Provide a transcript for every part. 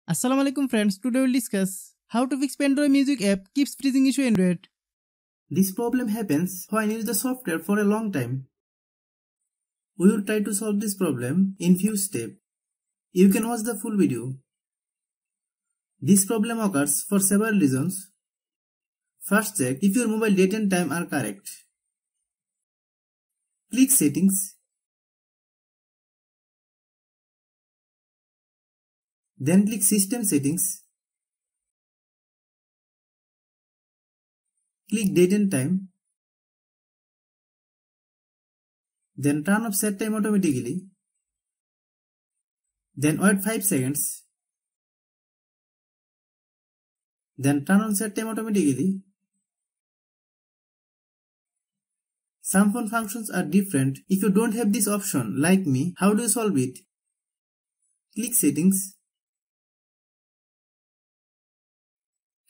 Assalamualaikum friends, today we'll discuss how to fix Pandora music app keeps freezing issue Android. This problem happens when you use the software for a long time. We will try to solve this problem in few steps. You can watch the full video. This problem occurs for several reasons. First, check if your mobile date and time are correct. Click Settings. Then click System Settings. Click Date and Time. Then turn off set time automatically. Then wait 5 seconds. Then turn on set time automatically. Some phone functions are different. If you don't have this option, like me, how do you solve it? Click Settings.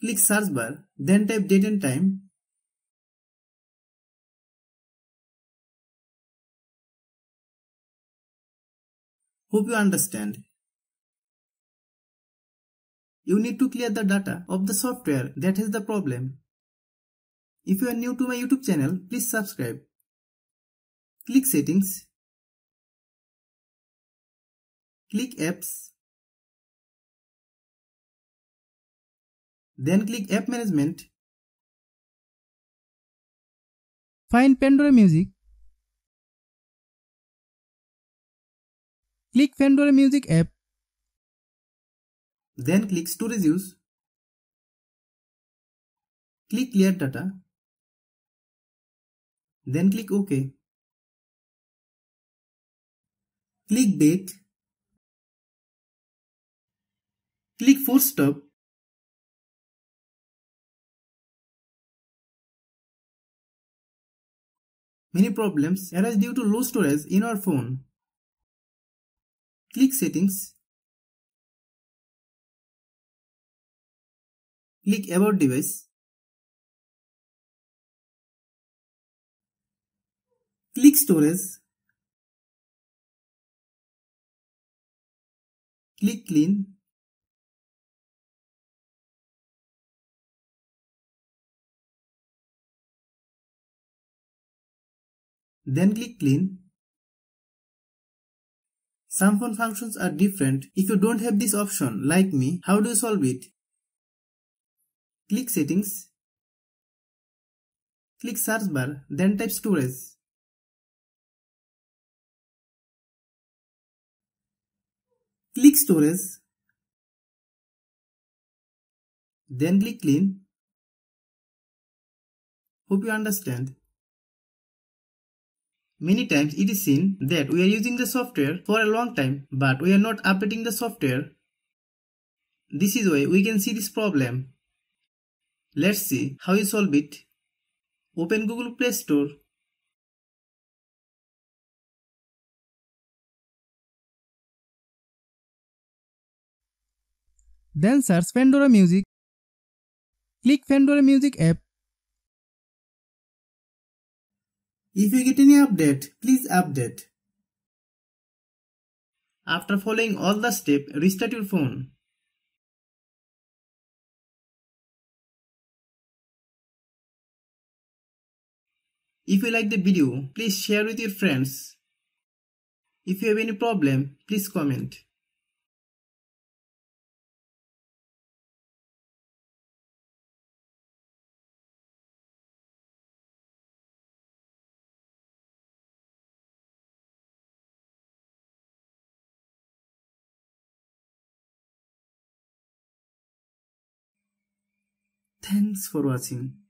Click Search bar, then type date and time. Hope you understand. You need to clear the data of the software that has the problem. If you are new to my YouTube channel, please subscribe. Click Settings. Click Apps. Then click App Management. Find Pandora Music. Click Pandora Music app. Then click Storage Use. Click Clear Data. Then click OK. Click Date. Click Force Stop. Many problems arise due to low storage in our phone. Click Settings. Click About Device. Click Storage. Click Clean. Then click Clean. Some phone functions are different. If you don't have this option, like me, how do you solve it? Click Settings. Click Search bar, then type Storage. Click Storage. Then click Clean. Hope you understand. Many times it is seen that we are using the software for a long time, but we are not updating the software. This is why we can see this problem. Let's see how you solve it. Open Google Play Store. Then search Pandora Music. Click Pandora Music app. If you get any update, please update. After following all the steps, restart your phone. If you like the video, please share with your friends. If you have any problem, please comment. Thanks for watching.